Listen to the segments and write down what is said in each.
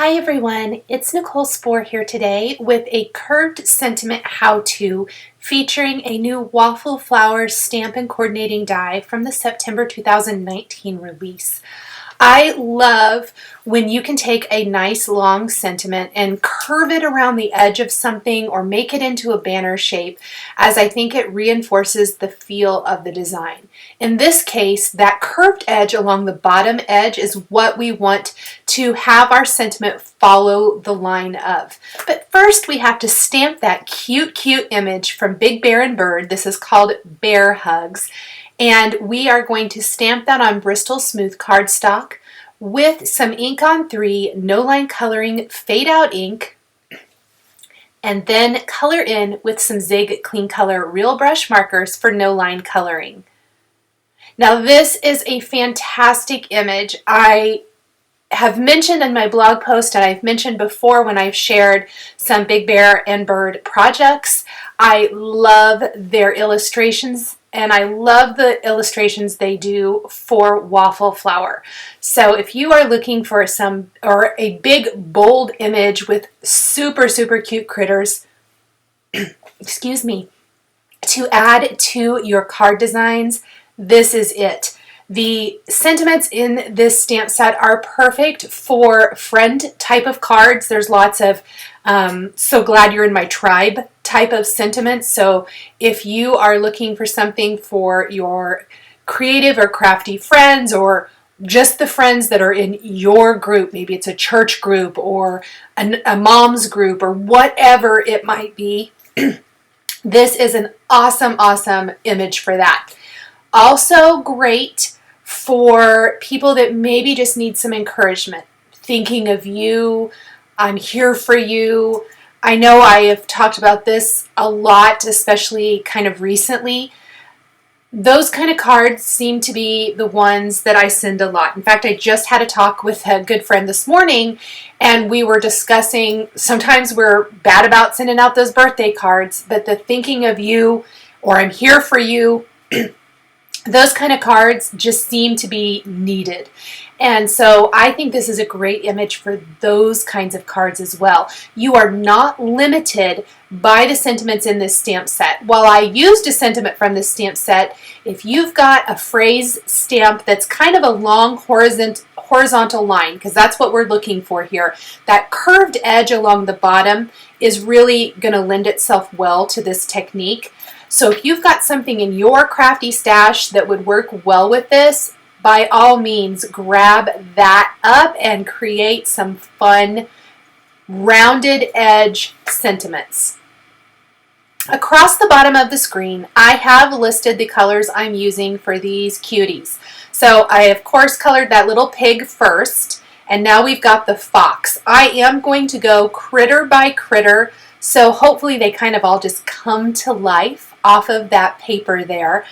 Hi everyone, it's Nicole Spohr here today with a curved sentiment how-to featuring a new Waffle Flowers stamp and coordinating die from the September 2019 release. I love when you can take a nice long sentiment and curve it around the edge of something or make it into a banner shape, as I think it reinforces the feel of the design. In this case, that curved edge along the bottom edge is what we want to have our sentiment follow the line of. But first we have to stamp that cute image from Big Bear and Bird. This is called Bear Hugs. And we are going to stamp that on Bristol Smooth cardstock with some ink on 3, no line coloring, fade out ink, and then color in with some Zig Clean Color Real Brush markers for no line coloring. Now this is a fantastic image. I have mentioned in my blog post, and I've mentioned before when I've shared some Big Bear and Bird projects, I love their illustrations. And I love the illustrations they do for Waffle Flower. So if you are looking for a big bold image with super cute critters, excuse me, to add to your card designs, this is it. The sentiments in this stamp set are perfect for friend type of cards. There's lots of so glad you're in my tribe type of sentiments. So if you are looking for something for your creative or crafty friends, or just the friends that are in your group, maybe it's a church group or a mom's group or whatever it might be, this is an awesome image for that. Also great for people that maybe just need some encouragement. Thinking of you, I'm here for you. I know I have talked about this a lot, especially kind of recently. Those kind of cards seem to be the ones that I send a lot. In fact, I just had a talk with a good friend this morning, and we were discussing, sometimes we're bad about sending out those birthday cards, but the thinking of you, or I'm here for you, those kind of cards just seem to be needed. And so I think this is a great image for those kinds of cards as well. You are not limited by the sentiments in this stamp set. While I used a sentiment from this stamp set, if you've got a phrase stamp that's kind of a long horizontal line, because that's what we're looking for here, that curved edge along the bottom is really going to lend itself well to this technique. So if you've got something in your crafty stash that would work well with this, by all means, grab that up and create some fun rounded edge sentiments. Across the bottom of the screen, I have listed the colors I'm using for these cuties. So I, of course, colored that little pig first, and now we've got the fox. I am going to go critter by critter, so hopefully they kind of all just come to life off of that paper there.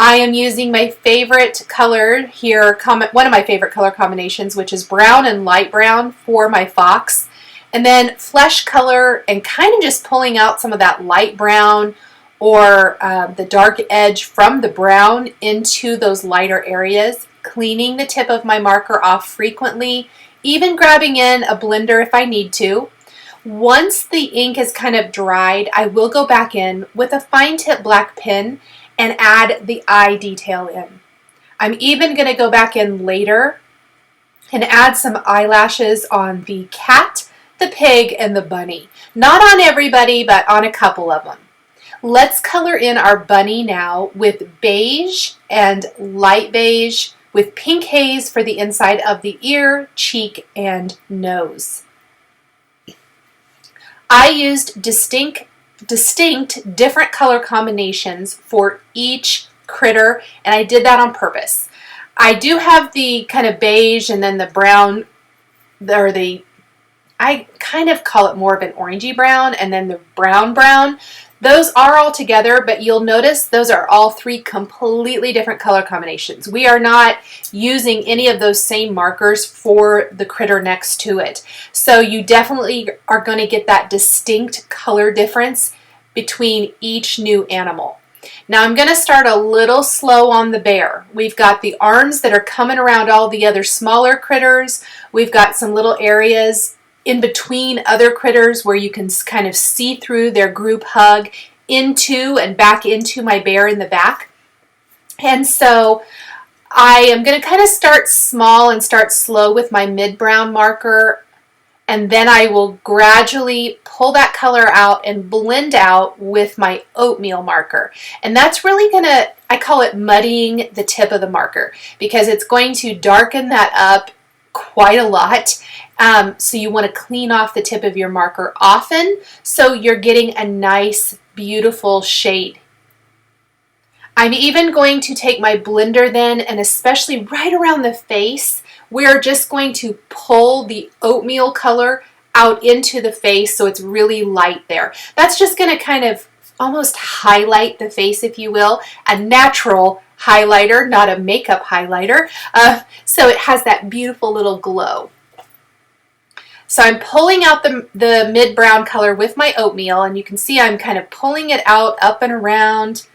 I am using my favorite color here, one of my favorite color combinations, which is brown and light brown for my fox. And then flesh color and kind of just pulling out some of that light brown or the dark edge from the brown into those lighter areas, cleaning the tip of my marker off frequently, even grabbing in a blender if I need to. Once the ink is kind of dried, I will go back in with a fine tip black pen and add the eye detail in. I'm even going to go back in later and add some eyelashes on the cat, the pig, and the bunny. Not on everybody, but on a couple of them. Let's color in our bunny now with beige and light beige with pink haze for the inside of the ear, cheek, and nose. I used distinct different color combinations for each critter, and I did that on purpose. I do have the kind of beige and then the brown, or I kind of call it more of an orangey brown, and then the brown. Those are all together, but you'll notice those are all 3 completely different color combinations. We are not using any of those same markers for the critter next to it. So you definitely are going to get that distinct color difference between each new animal. Now I'm going to start a little slow on the bear. We've got the arms that are coming around all the other smaller critters. We've got some little areas in between other critters where you can kind of see through their group hug into and back into my bear in the back. And so I am going to kind of start small and start slow with my mid-brown marker, and then I will gradually pull that color out and blend out with my oatmeal marker. And that's really going to, I call it muddying the tip of the marker, because it's going to darken that up quite a lot. So you want to clean off the tip of your marker often so you're getting a nice, beautiful shade. I'm even going to take my blender then, and especially right around the face, we're just going to pull the oatmeal color out into the face so it's really light there. That's just going to kind of almost highlight the face, if you will, a natural highlighter, not a makeup highlighter. So it has that beautiful little glow. So I'm pulling out the mid-brown color with my oatmeal, and you can see I'm kind of pulling it out up and around.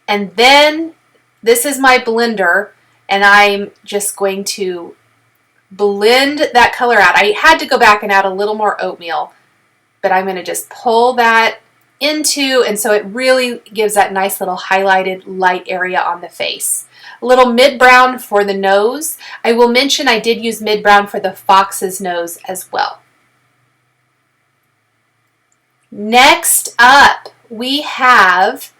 And then this is my blender, and I'm just going to blend that color out. I had to go back and add a little more oatmeal, but I'm going to just pull that into, and so it really gives that nice little highlighted light area on the face. A little mid-brown for the nose. I will mention I did use mid-brown for the fox's nose as well. Next up, we have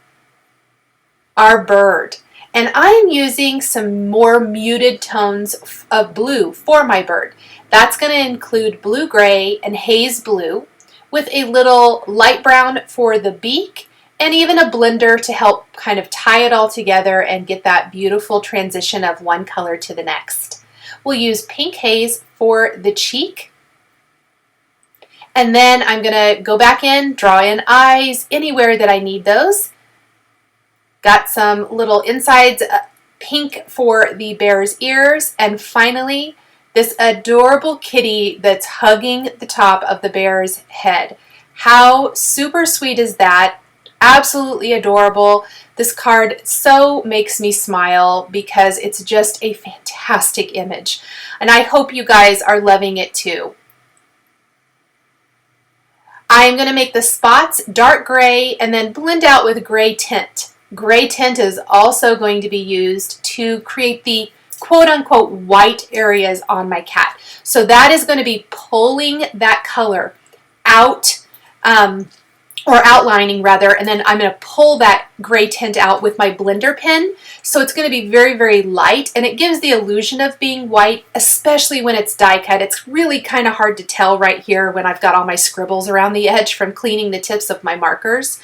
our bird. And I'm using some more muted tones of blue for my bird. That's going to include blue-gray and haze blue, with a little light brown for the beak, and even a blender to help kind of tie it all together and get that beautiful transition of one color to the next. We'll use pink haze for the cheek. And then I'm going to go back in, draw in eyes anywhere that I need those. Got some little insides pink for the bear's ears. And finally, this adorable kitty that's hugging the top of the bear's head. How super sweet is that? Absolutely adorable. This card so makes me smile because it's just a fantastic image. And I hope you guys are loving it too. I'm going to make the spots dark gray and then blend out with gray tint. Gray tint is also going to be used to create the quote-unquote white areas on my cat. So that is going to be pulling that color out, or outlining rather, and then I'm going to pull that gray tint out with my blender pen. So it's going to be very, very light, and it gives the illusion of being white, especially when it's die cut. It's really kind of hard to tell right here when I've got all my scribbles around the edge from cleaning the tips of my markers.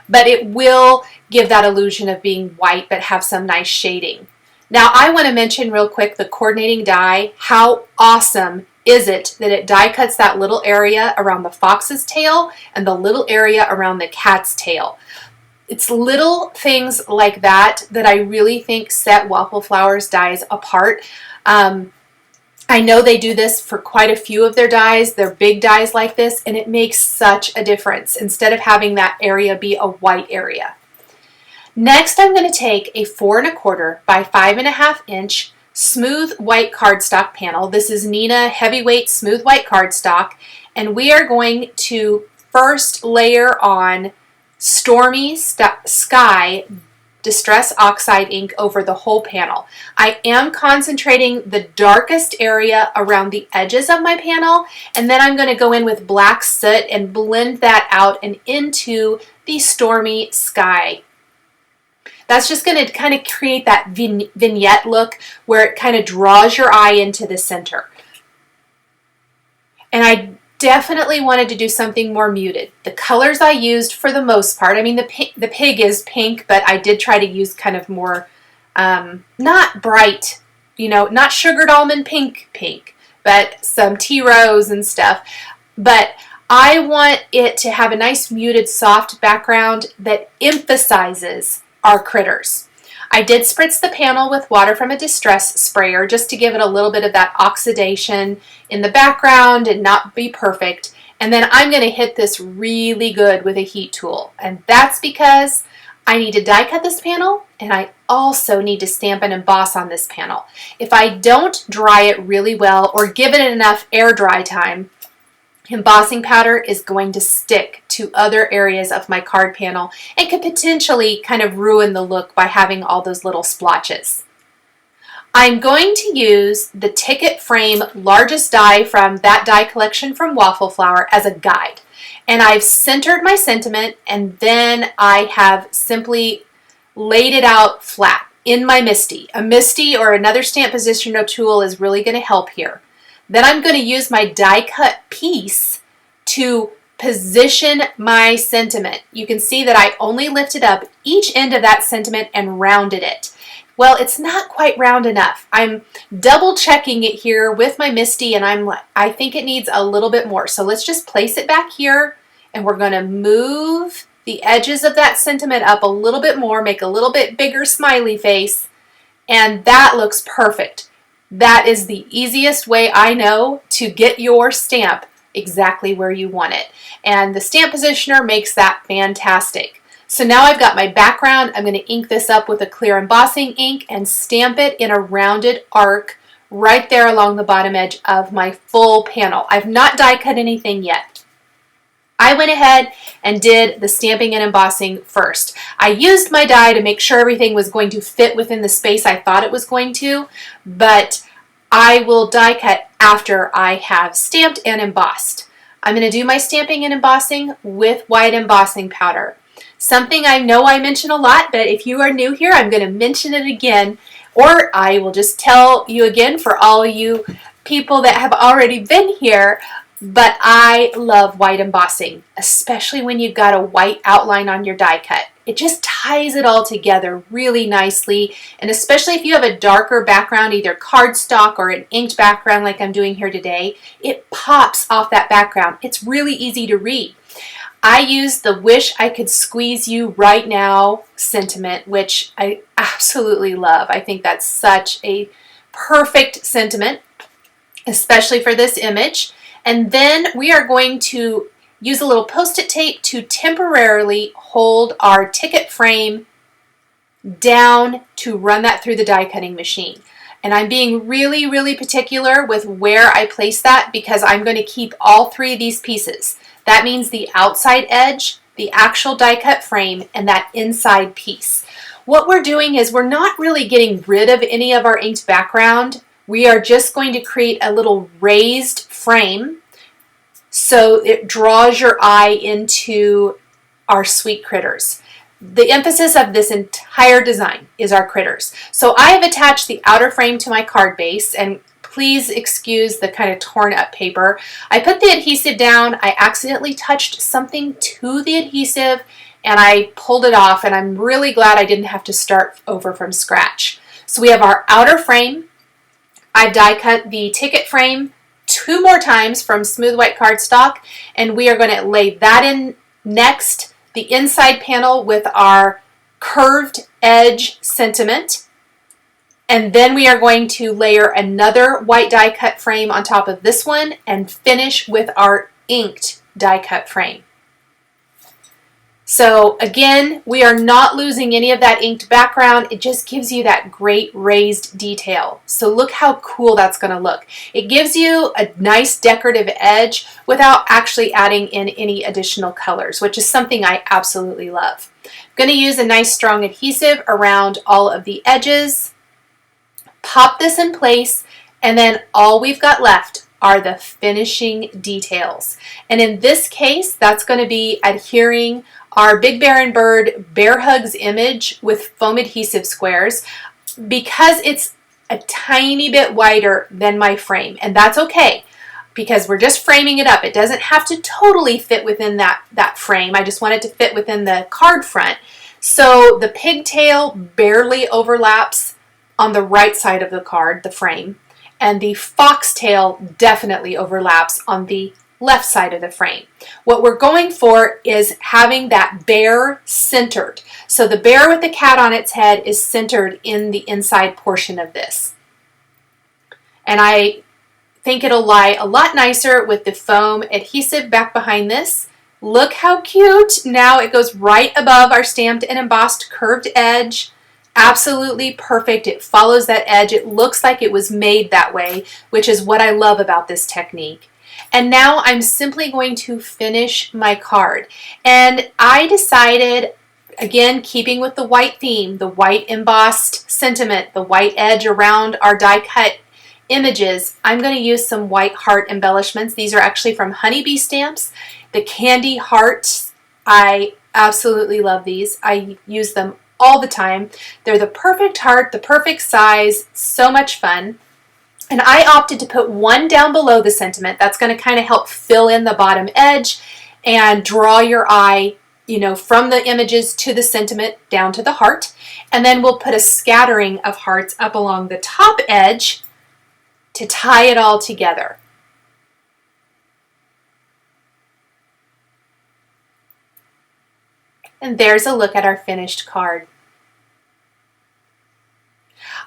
But it will give that illusion of being white but have some nice shading. Now I want to mention real quick the coordinating die. How awesome is it that it die cuts that little area around the fox's tail and the little area around the cat's tail. It's little things like that that I really think set Waffle Flowers dies apart. I know they do this for quite a few of their dies. They're big dies like this, and it makes such a difference instead of having that area be a white area. Next, I'm going to take a 4 1/4 by 5 1/2 inch smooth white cardstock panel. This is Nina Heavyweight Smooth White Cardstock, and we are going to first layer on Stormy Sky Distress Oxide ink over the whole panel. I am concentrating the darkest area around the edges of my panel, and then I'm going to go in with black soot and blend that out and into the Stormy Sky. That's just going to kind of create that vignette look where it kind of draws your eye into the center. And I definitely wanted to do something more muted. The colors I used for the most part, I mean the pig is pink, but I did try to use kind of more, not bright, you know, not sugared almond pink, but some tea rose and stuff. But I want it to have a nice muted soft background that emphasizes our critters. I did spritz the panel with water from a distress sprayer just to give it a little bit of that oxidation in the background and not be perfect. And then I'm going to hit this really good with a heat tool. And that's because I need to die cut this panel, and I also need to stamp and emboss on this panel. If I don't dry it really well or give it enough air dry time, Embossing powder is going to stick to other areas of my card panel and could potentially kind of ruin the look by having all those little splotches. I'm going to use the ticket frame largest die from that die collection from Waffle Flower as a guide. And I've centered my sentiment, and then I have simply laid it out flat in my MISTI. A MISTI or another stamp positioner tool is really going to help here. Then I'm going to use my die cut piece to position my sentiment. You can see that I only lifted up each end of that sentiment and rounded it. Well, it's not quite round enough. I'm double checking it here with my MISTI, and I think it needs a little bit more. So let's just place it back here, and we're going to move the edges of that sentiment up a little bit more, make a little bit bigger smiley face, and that looks perfect. That is the easiest way I know to get your stamp exactly where you want it. And the stamp positioner makes that fantastic. So now I've got my background. I'm going to ink this up with a clear embossing ink and stamp it in a rounded arc right there along the bottom edge of my full panel. I've not die cut anything yet. I went ahead and did the stamping and embossing first. I used my die to make sure everything was going to fit within the space I thought it was going to, but I will die cut after I have stamped and embossed. I'm going to do my stamping and embossing with white embossing powder. Something I know I mention a lot, but if you are new here, I'm going to mention it again, or I will just tell you again for all you people that have already been here. But I love white embossing, especially when you've got a white outline on your die cut. It just ties it all together really nicely, and especially if you have a darker background, either cardstock or an inked background like I'm doing here today, it pops off that background. It's really easy to read. I use the Wish I Could Squeeze You Right Now sentiment, which I absolutely love. I think that's such a perfect sentiment, especially for this image. And then we are going to use a little Post-it tape to temporarily hold our ticket frame down to run that through the die cutting machine. And I'm being really, really particular with where I place that because I'm going to keep all three of these pieces. That means the outside edge, the actual die cut frame, and that inside piece. What we're doing is we're not really getting rid of any of our inked background. We are just going to create a little raised frame so it draws your eye into our sweet critters. The emphasis of this entire design is our critters. So I have attached the outer frame to my card base, and please excuse the kind of torn up paper. I put the adhesive down, I accidentally touched something to the adhesive, and I pulled it off, and I'm really glad I didn't have to start over from scratch. So we have our outer frame. I've die cut the ticket frame 2 more times from smooth white cardstock, and we are going to lay that in next, the inside panel with our curved edge sentiment. And then we are going to layer another white die cut frame on top of this one and finish with our inked die cut frame. So again, we are not losing any of that inked background. It just gives you that great raised detail. So look how cool that's going to look. It gives you a nice decorative edge without actually adding in any additional colors, which is something I absolutely love. I'm going to use a nice strong adhesive around all of the edges. Pop this in place, and then all we've got left are the finishing details. And in this case, that's going to be adhering our Big Bear and Bird Bear Hugs image with foam adhesive squares because it's a tiny bit wider than my frame. And that's okay because we're just framing it up. It doesn't have to totally fit within that frame. I just want it to fit within the card front. So the pigtail barely overlaps on the right side of the card, the frame, and the foxtail definitely overlaps on the left side of the frame. What we're going for is having that bear centered. So the bear with the cat on its head is centered in the inside portion of this. And I think it'll lie a lot nicer with the foam adhesive back behind this. Look how cute. Now it goes right above our stamped and embossed curved edge. Absolutely perfect. It follows that edge. It looks like it was made that way, which is what I love about this technique. And now I'm simply going to finish my card. And I decided, again, keeping with the white theme, the white embossed sentiment, the white edge around our die cut images, I'm going to use some white heart embellishments. These are actually from Honeybee Stamps. The candy hearts, I absolutely love these. I use them all the time. They're the perfect heart, the perfect size, so much fun. And I opted to put one down below the sentiment. That's going to kind of help fill in the bottom edge and draw your eye, you know, from the images to the sentiment down to the heart. And then we'll put a scattering of hearts up along the top edge to tie it all together. And there's a look at our finished card.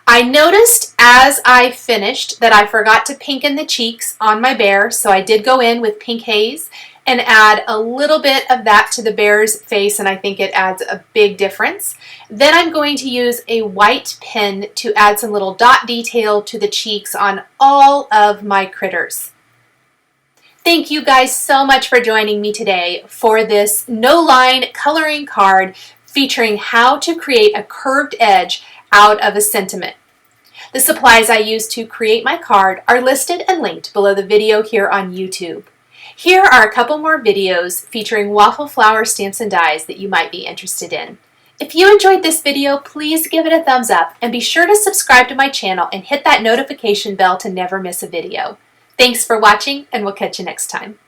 I noticed as I finished that I forgot to pinken the cheeks on my bear, so I did go in with pink haze and add a little bit of that to the bear's face, and I think it adds a big difference. Then I'm going to use a white pen to add some little dot detail to the cheeks on all of my critters. Thank you guys so much for joining me today for this no-line coloring card featuring how to create a curved edge out of a sentiment. The supplies I used to create my card are listed and linked below the video here on YouTube. Here are a couple more videos featuring waffle flower stamps and dies that you might be interested in. If you enjoyed this video, please give it a thumbs up and be sure to subscribe to my channel and hit that notification bell to never miss a video. Thanks for watching, and we'll catch you next time.